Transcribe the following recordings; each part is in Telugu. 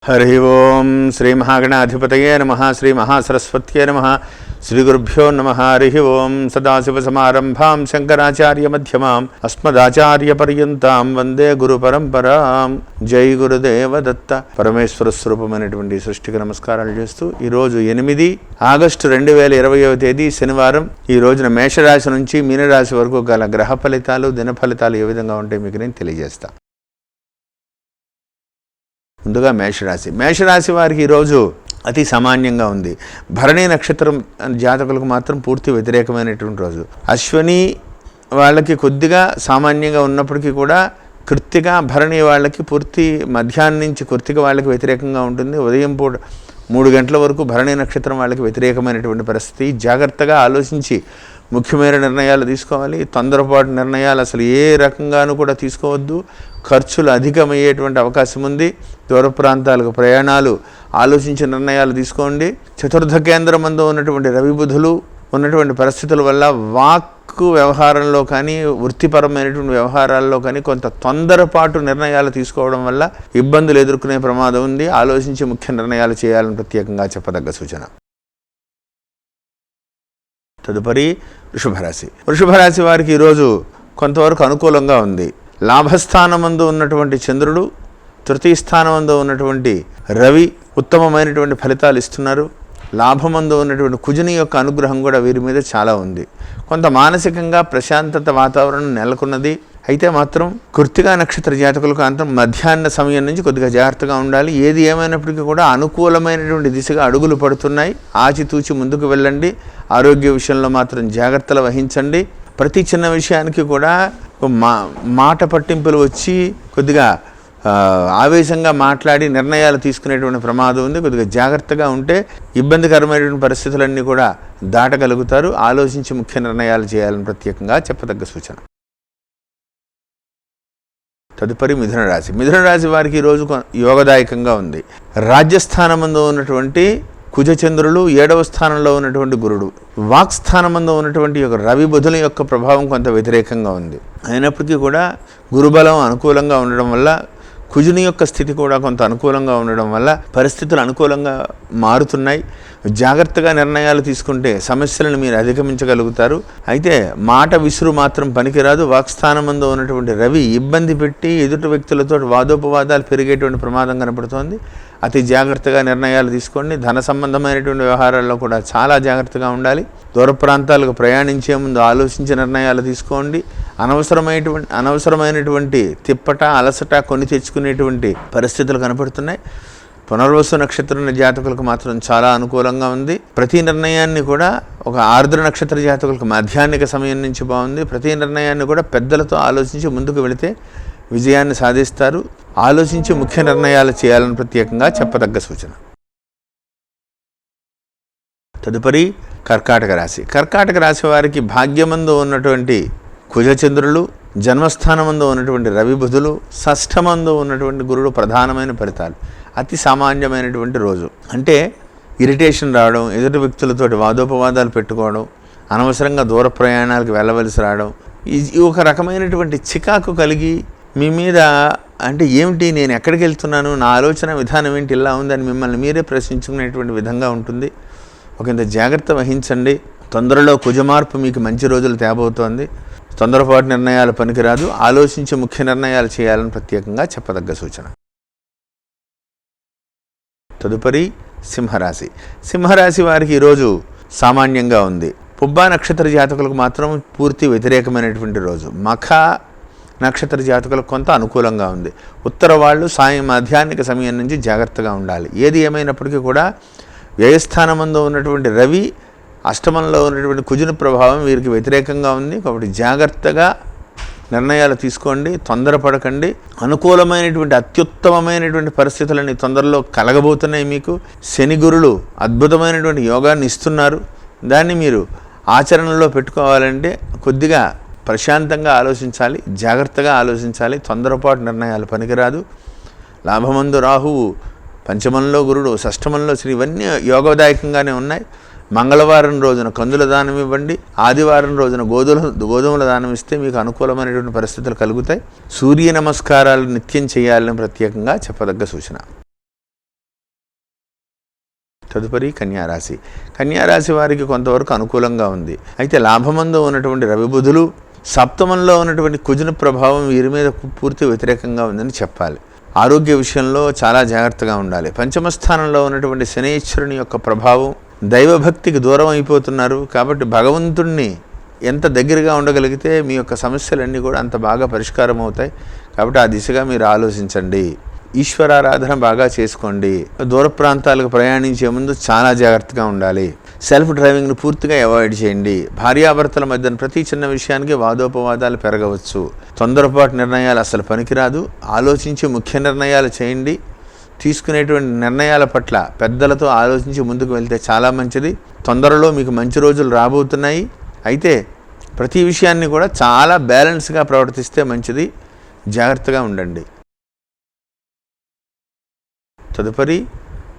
हरि ओं श्री महागणाधिपतये नमः श्री महासरस्वत्यै नमः श्री गुरुभ्यो नमः हरि ओं सदाशिवसमारम्भां शंकराचार्यमध्यमाम् अस्मदाचार्यपर्यन्तां वंदे गुरुपरंपरां जय गुरुदेव दत्त परमेश्वर स्वरूपమైనటువంటి సృష్టికి నమస్కారాలు చేస్తూ ఈ రోజు 8 ఆగస్టు 2020వ తేదీ శనివారం ఈ రోజున మేషరాశి నుంచి మీనరాశి వరకు గల గ్రహ ఫలితాలు దిన ఫలితాలు ఏ విధంగా ఉంటాయో మీకు నేను తెలియజేస్తా. ముందుగా మేషరాశి వారికి ఈరోజు అతి సామాన్యంగా ఉంది. భరణి నక్షత్రం జాతకులకు మాత్రం పూర్తి వ్యతిరేకమైనటువంటి రోజు. అశ్విని వాళ్ళకి కొద్దిగా సామాన్యంగా ఉన్నప్పటికీ కూడా కృత్తిక భరణి వాళ్ళకి పూర్తి మధ్యాహ్నం నుంచి కృత్తిక వాళ్ళకి వ్యతిరేకంగా ఉంటుంది. ఉదయం పూట 3 గంటల వరకు భరణి నక్షత్రం వాళ్ళకి వ్యతిరేకమైనటువంటి పరిస్థితి. జాగ్రత్తగా ఆలోచించి ముఖ్యమైన నిర్ణయాలు తీసుకోవాలి. తొందరపాటు నిర్ణయాలు అసలు ఏ రకంగానూ కూడా తీసుకోవద్దు. ఖర్చులు అధికమయ్యేటువంటి అవకాశం ఉంది. దూర ప్రాంతాలకు ప్రయాణాలు ఆలోచించి నిర్ణయాలు తీసుకోండి. చతుర్థ కేంద్రమందు ఉన్నటువంటి రవి బుధులు ఉన్నటువంటి పరిస్థితుల వల్ల వాక్కు వ్యవహారంలో కానీ వృత్తిపరమైనటువంటి వ్యవహారాల్లో కానీ కొంత తొందరపాటు నిర్ణయాలు తీసుకోవడం వల్ల ఇబ్బందులు ఎదుర్కొనే ప్రమాదం ఉంది. ఆలోచించి ముఖ్య నిర్ణయాలు చేయాలని ప్రత్యేకంగా చెప్పదగ్గ సూచన. తదుపరి వృషభరాశి వారికి ఈరోజు కొంతవరకు అనుకూలంగా ఉంది. లాభస్థానమందు ఉన్నటువంటి చంద్రుడు, తృతీయ స్థానమందు ఉన్నటువంటి రవి ఉత్తమమైనటువంటి ఫలితాలు ఇస్తున్నారు. లాభమందు ఉన్నటువంటి కుజుని యొక్క అనుగ్రహం కూడా వీరి మీద చాలా ఉంది. కొంత మానసికంగా ప్రశాంతత వాతావరణం నెలకొన్నది. అయితే మాత్రం కృత్తికా నక్షత్ర జాతకులకు అంతం మధ్యాహ్న సమయం నుంచి కొద్దిగా జాగ్రత్తగా ఉండాలి. ఏది ఏమైనప్పటికీ కూడా అనుకూలమైనటువంటి దిశగా అడుగులు పడుతున్నాయి. ఆచితూచి ముందుకు వెళ్ళండి. ఆరోగ్య విషయంలో మాత్రం జాగ్రత్తలు వహించండి. ప్రతి చిన్న విషయానికి కూడా మాట పట్టింపులు వచ్చి కొద్దిగా ఆవేశంగా మాట్లాడి నిర్ణయాలు తీసుకునేటువంటి ప్రమాదం ఉంది. కొద్దిగా జాగ్రత్తగా ఉంటే ఇబ్బందికరమైనటువంటి పరిస్థితులన్నీ కూడా దాటగలుగుతారు. ఆలోచించి ముఖ్య నిర్ణయాలు చేయాలని ప్రత్యేకంగా చెప్పదగ్గ సూచన. తదుపరి మిథునరాశి వారికి ఈరోజు యోగదాయకంగా ఉంది. రాజ్యస్థానమందు ఉన్నటువంటి కుజచంద్రులు, 7వ స్థానంలో ఉన్నటువంటి గురుడు, వాక్స్థానమందు ఉన్నటువంటి రవి బుధుల యొక్క ప్రభావం కొంత వ్యతిరేకంగా ఉంది. అయినప్పటికీ కూడా గురుబలం అనుకూలంగా ఉండడం వల్ల కుజుని యొక్క స్థితి కూడా కొంత అనుకూలంగా ఉండడం వల్ల పరిస్థితులు అనుకూలంగా మారుతున్నాయి. జాగ్రత్తగా నిర్ణయాలు తీసుకుంటే సమస్యలను మీరు అధిగమించగలుగుతారు. అయితే మాట విసురు మాత్రం పనికిరాదు. వాక్స్థానమందు ఉన్నటువంటి రవి ఇబ్బంది పెట్టి ఎదుటి వ్యక్తులతో వాదోపవాదాలు పెరిగేటువంటి ప్రమాదం కనపడుతోంది. అతి జాగ్రత్తగా నిర్ణయాలు తీసుకోండి. ధన సంబంధమైనటువంటి వ్యవహారాల్లో కూడా చాలా జాగ్రత్తగా ఉండాలి. దూర ప్రాంతాలకు ప్రయాణించే ముందు ఆలోచించి నిర్ణయాలు తీసుకోండి. అనవసరమైనటువంటి తిప్పట అలసట కొని తెచ్చుకునేటువంటి పరిస్థితులు కనపడుతున్నాయి. పునర్వసు నక్షత్రం జాతకులకు మాత్రం చాలా అనుకూలంగా ఉంది. ప్రతి నిర్ణయాన్ని కూడా ఒక ఆర్ద్ర నక్షత్ర జాతకులకు మధ్యాహ్నిక సమయం నుంచి బాగుంది. ప్రతి నిర్ణయాన్ని కూడా పెద్దలతో ఆలోచించి ముందుకు వెళితే విజయాన్ని సాధిస్తారు. ఆలోచించి ముఖ్య నిర్ణయాలు చేయాలని ప్రత్యేకంగా చెప్పదగ్గ సూచన. తదుపరి కర్కాటక రాశి వారికి భాగ్యమందు ఉన్నటువంటి కుజచంద్రులు, జన్మస్థానమందు ఉన్నటువంటి రవి బుధులు, షష్ఠమందు ఉన్నటువంటి గురుడు ప్రధానమైన ఫలితాలు. అతి సామాన్యమైనటువంటి రోజు. అంటే ఇరిటేషన్ రావడం, ఎదుటి వ్యక్తులతో వాదోపవాదాలు పెట్టుకోవడం, అనవసరంగా దూర ప్రయాణాలకు వెళ్ళవలసి రావడం, ఈ ఒక రకమైనటువంటి చికాకు కలిగి మీ మీద అంటే ఏమిటి, నేను ఎక్కడికి వెళ్తున్నాను, నా ఆలోచన విధానం ఏంటి ఇలా ఉందని మిమ్మల్ని మీరే ప్రశ్నించుకునేటువంటి విధంగా ఉంటుంది. ఒకంత జాగ్రత్త వహించండి. తొందరలో కుజమార్పు మీకు మంచి రోజులు తేబోతోంది. తొందరపాటు నిర్ణయాలు పనికిరాదు. ఆలోచించి ముఖ్య నిర్ణయాలు చేయాలని ప్రత్యేకంగా చెప్పదగ్గ సూచన. తదుపరి సింహరాశి వారికి ఈరోజు సామాన్యంగా ఉంది. పుబ్బా నక్షత్ర జాతకులకు మాత్రం పూర్తి వ్యతిరేకమైనటువంటి రోజు. మఖ నక్షత్ర జాతకులకు కొంత అనుకూలంగా ఉంది. ఉత్తర వాళ్ళు మధ్యాహ్నిక సమయం నుంచి జాగ్రత్తగా ఉండాలి. ఏది ఏమైనప్పటికీ కూడా వ్యయస్థానమందు ఉన్నటువంటి రవి, అష్టమంలో ఉన్నటువంటి కుజుని ప్రభావం వీరికి వ్యతిరేకంగా ఉంది. కాబట్టి జాగ్రత్తగా నిర్ణయాలు తీసుకోండి. తొందరపడకండి. అనుకూలమైనటువంటి అత్యుత్తమమైనటువంటి పరిస్థితులని తొందరలో కలగబోతున్నాయి. మీకు శని గురులు అద్భుతమైనటువంటి యోగాన్ని ఇస్తున్నారు. దాన్ని మీరు ఆచరణలో పెట్టుకోవాలంటే కొద్దిగా ప్రశాంతంగా ఆలోచించాలి, జాగ్రత్తగా ఆలోచించాలి. తొందరపాటు నిర్ణయాలు పనికిరాదు. లాభమందు రాహువు, పంచమంలో గురుడు, షష్ఠమంలో శ్రీ, ఇవన్నీ యోగదాయకంగానే ఉన్నాయి. మంగళవారం రోజున కందుల దానం ఇవ్వండి. ఆదివారం రోజున గోధుమల దానం ఇస్తే మీకు అనుకూలమైనటువంటి పరిస్థితులు కలుగుతాయి. సూర్య నమస్కారాలు నిత్యం చేయాలని ప్రత్యేకంగా చెప్పదగ్గ సూచన. తదుపరి కన్యారాశి. కన్యారాశి వారికి కొంతవరకు అనుకూలంగా ఉంది. అయితే లాభమందు ఉన్నటువంటి రవి బుధులు, సప్తమంలో ఉన్నటువంటి కుజుని ప్రభావం వీరి మీద పూర్తి వ్యతిరేకంగా ఉందని చెప్పాలి. ఆరోగ్య విషయంలో చాలా జాగ్రత్తగా ఉండాలి. పంచమ స్థానంలో ఉన్నటువంటి శనీశ్వరుని యొక్క ప్రభావం, దైవభక్తికి దూరం అయిపోతున్నారు. కాబట్టి భగవంతుణ్ణి ఎంత దగ్గరగా ఉండగలిగితే మీ యొక్క సమస్యలన్నీ కూడా అంత బాగా పరిష్కారం అవుతాయి. కాబట్టి ఆ దిశగా మీరు ఆలోచించండి. ఈశ్వరారాధన బాగా చేసుకోండి. దూర ప్రాంతాలకు ప్రయాణించే ముందు చాలా జాగ్రత్తగా ఉండాలి. సెల్ఫ్ డ్రైవింగ్ను పూర్తిగా అవాయిడ్ చేయండి. భార్యాభర్తల మధ్యన ప్రతి చిన్న విషయానికి వాదోపవాదాలు పెరగవచ్చు. తొందరపాటు నిర్ణయాలు అసలు పనికిరాదు. ఆలోచించి ముఖ్య నిర్ణయాలు చేయండి. తీసుకునేటువంటి నిర్ణయాల పట్ల పెద్దలతో ఆలోచించి ముందుకు వెళ్తే చాలా మంచిది. తొందరలో మీకు మంచి రోజులు రాబోతున్నాయి. అయితే ప్రతి విషయాన్ని కూడా చాలా బ్యాలెన్స్గా ప్రవర్తిస్తే మంచిది. జాగ్రత్తగా ఉండండి. తదుపరి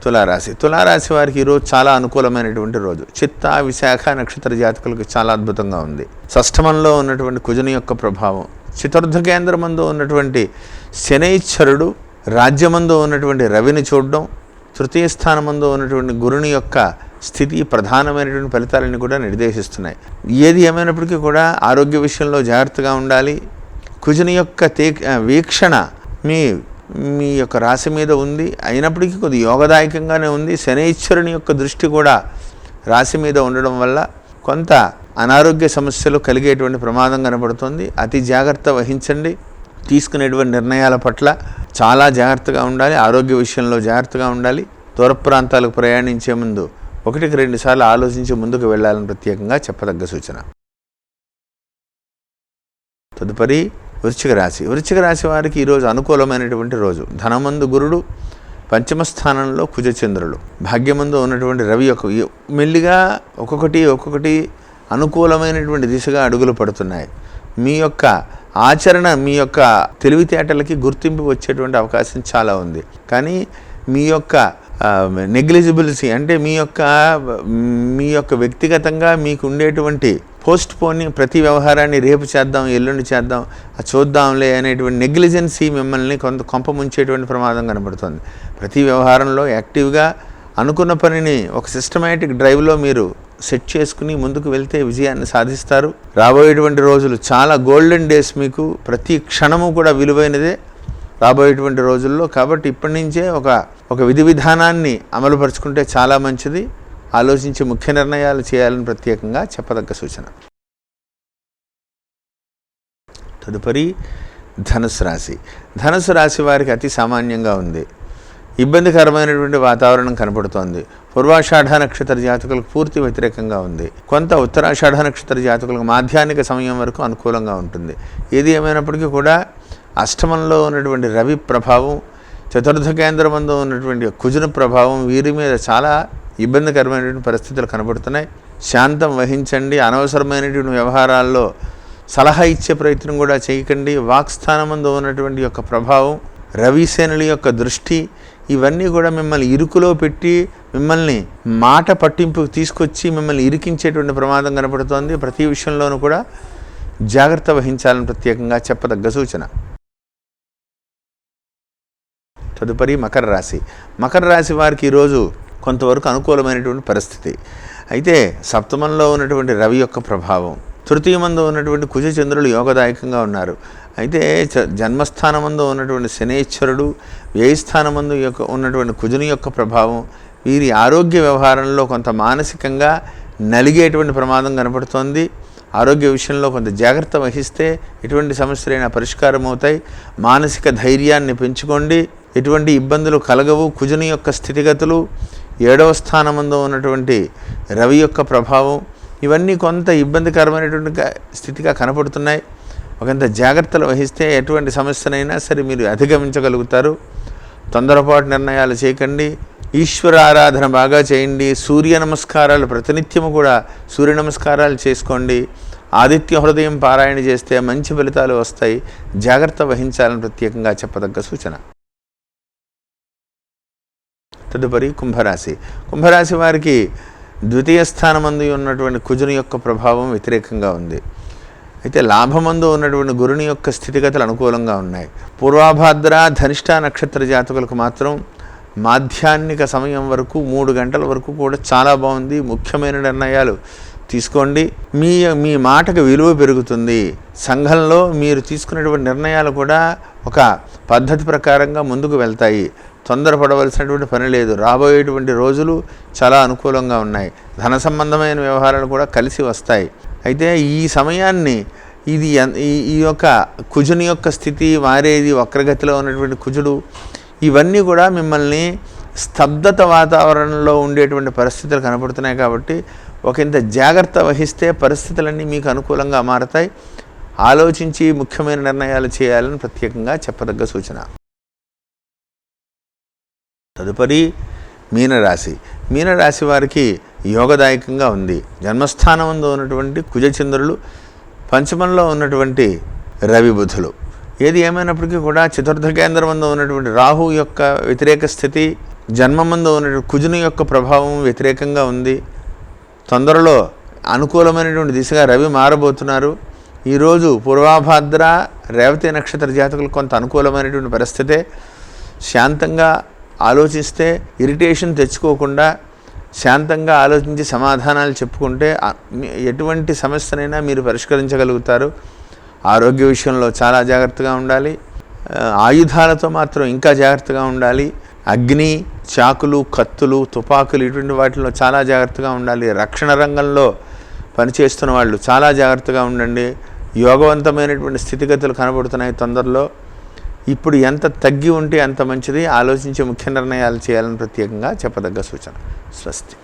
తులారాశి. తులారాశి వారికి ఈరోజు చాలా అనుకూలమైనటువంటి రోజు. చిత్త, విశాఖ నక్షత్ర జాతకులకు చాలా అద్భుతంగా ఉంది. షష్ఠమంలో ఉన్నటువంటి కుజుని యొక్క ప్రభావం, చతుర్థ కేంద్రమందు ఉన్నటువంటి శనైశ్వరుడు, రాజ్యమందు ఉన్నటువంటి రవిని చూడడం, తృతీయ స్థానమందు ఉన్నటువంటి గురుని యొక్క స్థితి ప్రధానమైనటువంటి ఫలితాలని కూడా నిర్దేశిస్తున్నాయి. ఏది ఏమైనప్పటికీ కూడా ఆరోగ్య విషయంలో జాగ్రత్తగా ఉండాలి. కుజుని యొక్క వీక్షణ మీ యొక్క రాశి మీద ఉంది. అయినప్పటికీ కొద్ది యోగదాయకంగానే ఉంది. శనైశ్వరుని యొక్క దృష్టి కూడా రాశి మీద ఉండడం వల్ల కొంత అనారోగ్య సమస్యలు కలిగేటువంటి ప్రమాదం కనబడుతుంది. అతి జాగ్రత్త వహించండి. తీసుకునేటువంటి నిర్ణయాల పట్ల చాలా జాగ్రత్తగా ఉండాలి. ఆరోగ్య విషయంలో జాగ్రత్తగా ఉండాలి. దూర ప్రాంతాలకు ప్రయాణించే ముందు 1-2 సార్లు ఆలోచించి ముందుకు వెళ్ళాలని ప్రత్యేకంగా చెప్పదగ్గ సూచన. తదుపరి వృశ్చిక రాశి. వృశ్చిక రాశి వారికి ఈరోజు అనుకూలమైనటువంటి రోజు. ధనమందు గురుడు, పంచమ స్థానంలో కుజచంద్రులు, భాగ్యమందు ఉన్నటువంటి రవి యొక్క మెల్లిగా ఒక్కొక్కటి అనుకూలమైనటువంటి దిశగా అడుగులు పడుతున్నాయి. మీ యొక్క ఆచరణ, మీ యొక్క తెలివితేటలకి గుర్తింపు వచ్చేటువంటి అవకాశం చాలా ఉంది. కానీ మీ యొక్క నెగ్లిజిబిలిటీ అంటే మీ యొక్క వ్యక్తిగతంగా మీకు ఉండేటువంటి పోస్ట్ పోని ప్రతి వ్యవహారాన్ని రేపు చేద్దాం, ఎల్లుండి చేద్దాం, చూద్దాంలే అనేటువంటి నెగ్లిజెన్సీ మిమ్మల్ని కొంప ముంచేటువంటి ప్రమాదం కనబడుతుంది. ప్రతి వ్యవహారంలో యాక్టివ్గా అనుకున్న పనిని ఒక సిస్టమేటిక్ డ్రైవ్లో మీరు సెట్ చేసుకుని ముందుకు వెళ్తే విజయాన్ని సాధిస్తారు. రాబోయేటువంటి రోజులు చాలా గోల్డెన్ డేస్. మీకు ప్రతి క్షణము కూడా విలువైనదే రాబోయేటువంటి రోజుల్లో. కాబట్టి ఇప్పటి నుంచే ఒక విధి విధానాన్ని అమలుపరుచుకుంటే చాలా మంచిది. ఆలోచించి ముఖ్య నిర్ణయాలు చేయాలని ప్రత్యేకంగా చెప్పదగ్గ సూచన. తదుపరి ధనుసు రాశి. ధనుసు రాశి వారికి అతి సామాన్యంగా ఉంది. ఇబ్బందికరమైనటువంటి వాతావరణం కనపడుతోంది. పూర్వాషాఢ నక్షత్ర జాతకులకు పూర్తి వ్యతిరేకంగా ఉంది. కొంత ఉత్తరాషాఢ నక్షత్ర జాతకులకు మాధ్యాహ్నిక సమయం వరకు అనుకూలంగా ఉంటుంది. ఏది ఏమైనప్పటికీ కూడా అష్టమంలో ఉన్నటువంటి రవి ప్రభావం, చతుర్థ కేంద్రమందు ఉన్నటువంటి కుజుని ప్రభావం వీరి మీద చాలా ఇబ్బందికరమైనటువంటి పరిస్థితులు కనబడుతున్నాయి. శాంతం వహించండి. అనవసరమైనటువంటి వ్యవహారాల్లో సలహా ఇచ్చే ప్రయత్నం కూడా చేయకండి. వాక్స్థానమందు ఉన్నటువంటి యొక్క ప్రభావం, రవిసేనుల యొక్క దృష్టి, ఇవన్నీ కూడా మిమ్మల్ని ఇరుకులో పెట్టి మిమ్మల్ని మాట పట్టింపుకు తీసుకొచ్చి మిమ్మల్ని ఇరికించేటువంటి ప్రమాదం కనపడుతోంది. ప్రతి విషయంలోనూ కూడా జాగ్రత్త వహించాలని ప్రత్యేకంగా చెప్పదగ్గ సూచన. తదుపరి మకర రాశి. మకర రాశి వారికి ఈరోజు కొంతవరకు అనుకూలమైనటువంటి పరిస్థితి. అయితే సప్తమంలో ఉన్నటువంటి రవి యొక్క ప్రభావం, తృతీయమందు ఉన్నటువంటి కుజచంద్రులు యోగదాయకంగా ఉన్నారు. అయితే జన్మస్థానమందు ఉన్నటువంటి శనైశ్వరుడు, వ్యయస్థానమందు ఉన్నటువంటి కుజుని యొక్క ప్రభావం వీరి ఆరోగ్య వ్యవహారంలో కొంత మానసికంగా నలిగేటువంటి ప్రమాదం కనపడుతోంది. ఆరోగ్య విషయంలో కొంత జాగ్రత్త వహిస్తే ఎటువంటి సమస్యలైనా పరిష్కారం అవుతాయి. మానసిక ధైర్యాన్ని పెంచుకోండి. ఎటువంటి ఇబ్బందులు కలగవు. కుజుని యొక్క స్థితిగతులు, 7వ స్థానమందు ఉన్నటువంటి రవి యొక్క ప్రభావం ఇవన్నీ కొంత ఇబ్బందికరమైనటువంటి స్థితిగా కనపడుతున్నాయి. ఒకంత జాగ్రత్తలు వహిస్తే ఎటువంటి సమస్యనైనా సరే మీరు అధిగమించగలుగుతారు. తొందరపాటు నిర్ణయాలు చేయకండి. ఈశ్వర ఆరాధన బాగా చేయండి. సూర్య నమస్కారాలు ప్రతినిత్యము కూడా సూర్య నమస్కారాలు చేసుకోండి. ఆదిత్య హృదయం పారాయణ చేస్తే మంచి ఫలితాలు వస్తాయి. జాగ్రత్త వహించాలని ప్రత్యేకంగా చెప్పదగ్గ సూచన. తదుపరి కుంభరాశి. కుంభరాశి వారికి ద్వితీయ స్థానమందు ఉన్నటువంటి కుజుని యొక్క ప్రభావం వ్యతిరేకంగా ఉంది. అయితే లాభమందు ఉన్నటువంటి గురుని యొక్క స్థితిగతులు అనుకూలంగా ఉన్నాయి. పూర్వాభాద్ర ధనిష్ట నక్షత్ర జాతకులకు మాత్రం మాధ్యాహ్నిక సమయం వరకు 3 గంటల వరకు కూడా చాలా బాగుంది. ముఖ్యమైన నిర్ణయాలు తీసుకోండి. మీ మాటకు విలువ పెరుగుతుంది. సంఘంలో మీరు తీసుకునేటువంటి నిర్ణయాలు కూడా ఒక పద్ధతి ప్రకారంగా ముందుకు వెళ్తాయి. తొందరపడవలసినటువంటి పని లేదు. రాబోయేటువంటి రోజులు చాలా అనుకూలంగా ఉన్నాయి. ధన సంబంధమైన వ్యవహారాలు కూడా కలిసి వస్తాయి. అయితే ఈ సమయాన్ని ఈ యొక్క కుజుని యొక్క స్థితి మారేది, వక్రగతిలో ఉన్నటువంటి కుజుడు, ఇవన్నీ కూడా మిమ్మల్ని స్తబ్దత వాతావరణంలో ఉండేటువంటి పరిస్థితులు కనపడుతున్నాయి. కాబట్టి ఒకంత జాగ్రత్త వహిస్తే పరిస్థితులన్నీ మీకు అనుకూలంగా మారతాయి. ఆలోచించి ముఖ్యమైన నిర్ణయాలు చేయాలని ప్రత్యేకంగా చెప్పదగ్గ సూచన. తదుపరి మీనరాశి. మీనరాశి వారికి యోగదాయకంగా ఉంది. జన్మస్థానంలో ఉన్నటువంటి కుజచంద్రులు, పంచమంలో ఉన్నటువంటి రవి బుధులు, ఏది ఏమైనప్పటికీ కూడా చతుర్థ కేంద్రమందు ఉన్నటువంటి రాహు యొక్క వ్యతిరేక స్థితి, జన్మమందు ఉన్నటువంటి కుజుని యొక్క ప్రభావం వ్యతిరేకంగా ఉంది. తొందరలో అనుకూలమైనటువంటి దిశగా రవి మారబోతున్నారు. ఈరోజు పూర్వాభాద్ర రేవతి నక్షత్ర జాతకులు కొంత అనుకూలమైనటువంటి పరిస్థితే. శాంతంగా ఆలోచిస్తే, ఇరిటేషన్ తెచ్చుకోకుండా శాంతంగా ఆలోచించి సమాధానాలు చెప్పుకుంటే ఎటువంటి సమస్యనైనా మీరు పరిష్కరించగలుగుతారు. ఆరోగ్య విషయంలో చాలా జాగ్రత్తగా ఉండాలి. ఆయుధాలతో మాత్రం ఇంకా జాగ్రత్తగా ఉండాలి. అగ్ని, చాకులు, కత్తులు, తుపాకులు ఇటువంటి వాటిలో చాలా జాగ్రత్తగా ఉండాలి. రక్షణ రంగంలో పనిచేస్తున్న వాళ్ళు చాలా జాగ్రత్తగా ఉండండి. యోగవంతమైనటువంటి స్థితిగతులు కనబడుతున్నాయి తొందరలో. ఇప్పుడు ఎంత తగ్గి ఉంటే అంత మంచిది. ఆలోచించి ముఖ్య నిర్ణయాలు చేయాలని ప్రత్యేకంగా చెప్పదగ్గ సూచన. స్వస్తి.